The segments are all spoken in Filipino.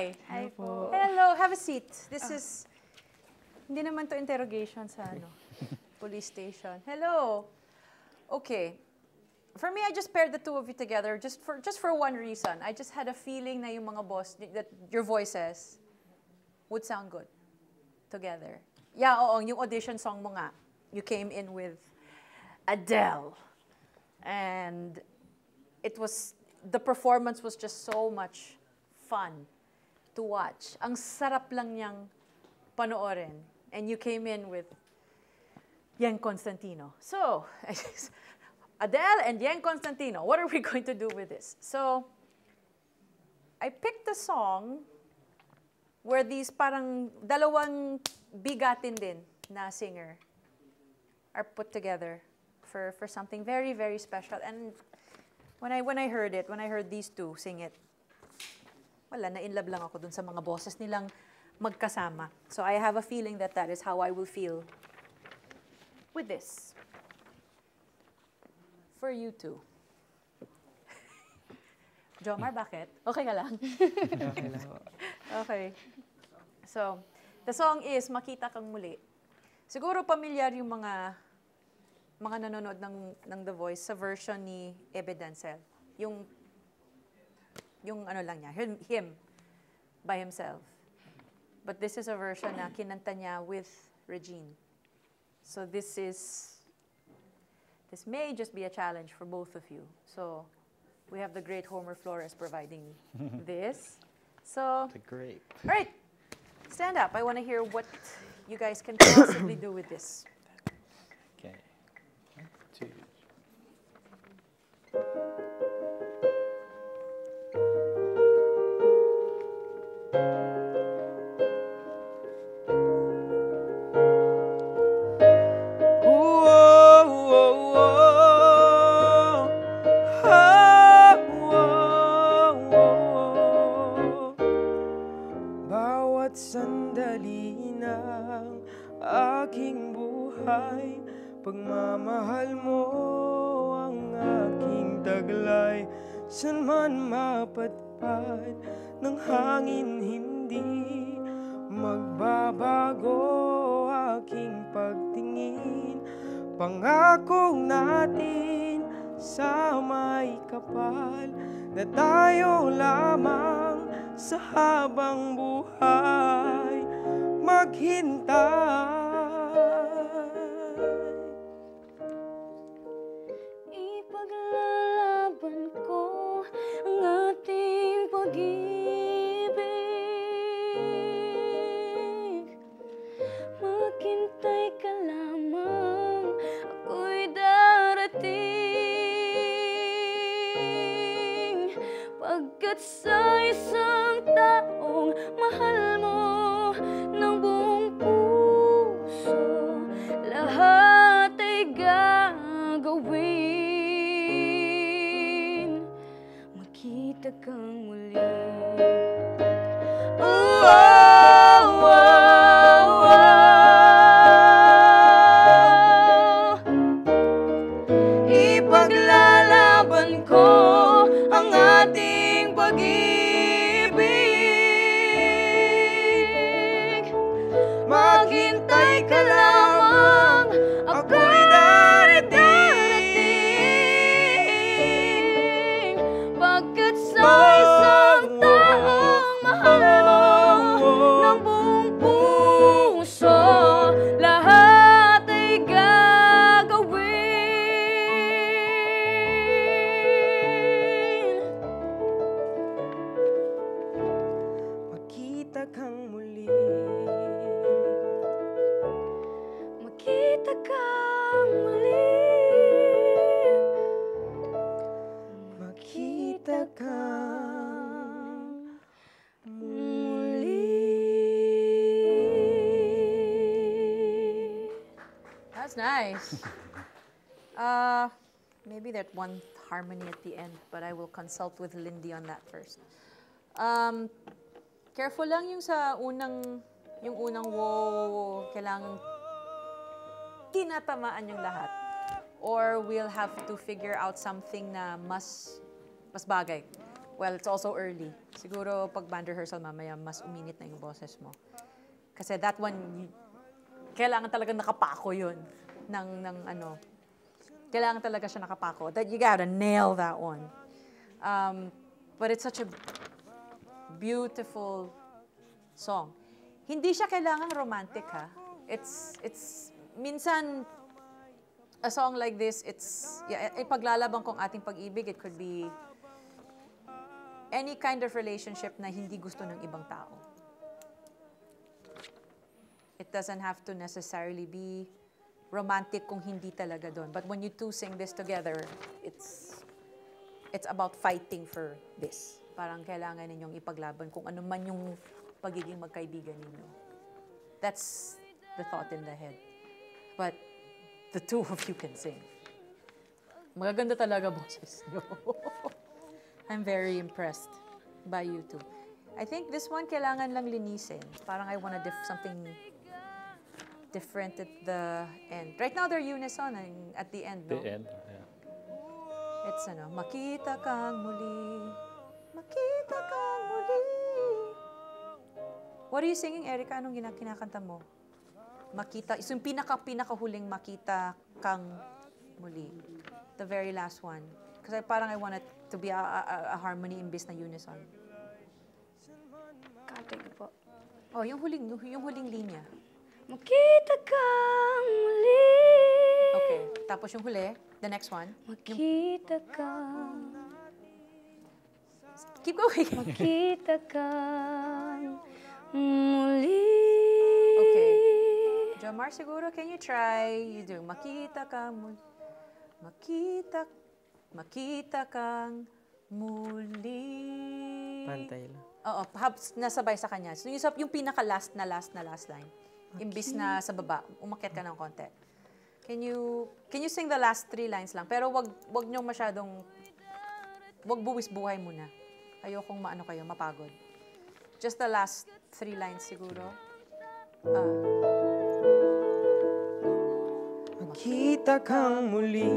Hi. Hi po. Hello, have a seat. This is, hindi naman to interrogation sa police station. Hello. Okay. For me, I just paired the two of you together just for one reason. I just had a feeling na yung mga boss, that your voices would sound good together. Yeah, oo, yung audition song mo nga, you came in with Adele. And the performance was just so much fun to watch. Ang sarap lang niyang panoorin. And you came in with Yen Constantino. So, Adele and Yen Constantino, what are we going to do with this? So, I picked a song where these parang dalawang bigatin din na singer are put together for something very, very special. And when I heard these two sing it, wala, na-inlove lang ako dun sa mga boses nilang magkasama. So I have a feeling that is how I will feel with this. For you two. Jomar, bakit? Okay ka lang? Okay lang po. Okay. So, the song is Makita Kang Muli. Siguro pamilyar yung mga nanonood ng The Voice sa version ni Ebe Denzel. Yung ano lang niya, him by himself. But this is a version na kinanta niya with Regine. So this may just be a challenge for both of you. So we have the great Homer Flores providing this. So, The great. all right, stand up. I want to hear what you guys can possibly do with this. Okay. 1, 2. Bawat sandali ng aking buhay, pagmamahal mo ang aking taglay. San man mapatpad ng hangin, hindi magbabago aking pagtingin. Pangako natin sa may kapal na tayo lamang sa habang buhay maghintay. Ipaglalaban ko ang ating pag-ibig. Maghintay ka lamang, ako'y darating. Pagkat sa isang taong mahal mo ng buong puso, lahat ay gagawin. Makita kang muli. Oh, oh, oh, oh. Ipaglalaban ko ang ating pag-ibig. Maghintay ka lamang, ako'y darating. Pagkat sa isang taong mahal mo ng buong puso, lahat ay gagawin. Makita kang muli. Makita kang muli. Makita kang Muli. That's nice. Maybe that one harmony at the end, but I will consult with Lindy on that first. Careful lang yung sa unang wow, kailangan tinatamaan yung lahat. Or we'll have to figure out something na mas bagay Well, it's also early. Siguro pag band rehearsal mamaya, mas uminit na yung boses mo. Kasi that one, kailangan talaga nakapako yun. Kailangan talaga siya nakapako. That you gotta nail that one. But it's such a beautiful song. Hindi siya kailangang romantic, ha? It's minsan, a song like this, ipaglalabang kong ating pag-ibig, it could be any kind of relationship na hindi gusto ng ibang tao. It doesn't have to necessarily be romantic kung hindi talaga doon. But when you two sing this together, it's about fighting for this. Parang kailangan ninyong ipaglaban kung ano man yung pagiging magkaibigan ninyo. That's the thought in the head. But the two of you can sing. Magaganda talaga boses nyo. I'm very impressed by you two. I think this one kailangan lang linisin. Parang I want something different at the end. Right now they're unison at the end, no? The end, yeah. It's makita kang muli, makita kang muli. What are you singing, Erica? Anong kinakanta mo? Makita, yung pinakahuling makita kang muli. The very last one. Kasi parang I want it to be a harmony imbis na unison. Katig po. Oh, yung huling linya. Makita kang muli. Okay, tapos yung huli, the next one. Makita kang, Keep going. makita kang muli. Okay. Jomar, siguro, can you try? You do, makita kang muli. Makita kang muli. Pantay lang. Oo, perhaps nasabay sa kanya. So, yung pinaka-last na last line. Imbis na sa baba, umakyat ka ng konti. Can you sing the last 3 lines lang? Pero wag nyo masyadong, wag buwis buhay muna. Ayokong mapagod. Just the last 3 lines siguro. Makita kang muli.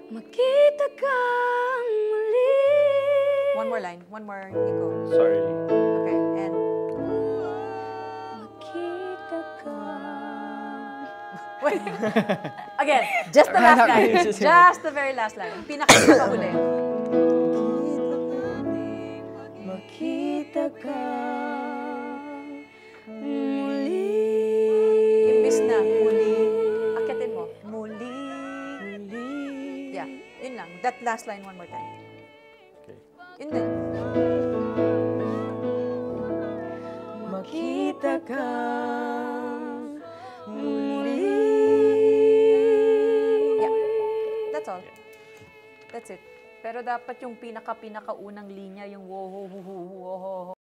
Makita kang muli. One more line. One more, Nico. Sorry. Okay, and Makita kang. wait. Again, just the last line. Just the very last line. Pinaka-huli. Makita kang Muli. Imbis na muli, akyatin mo. Muli. muli. Yeah, yun lang. That last line one more time. Okay. Yun din. Makita kang muli. Yeah. That's all. That's it. Pero dapat yung pinaka-unang linya, yung wo ho ho ho ho ho ho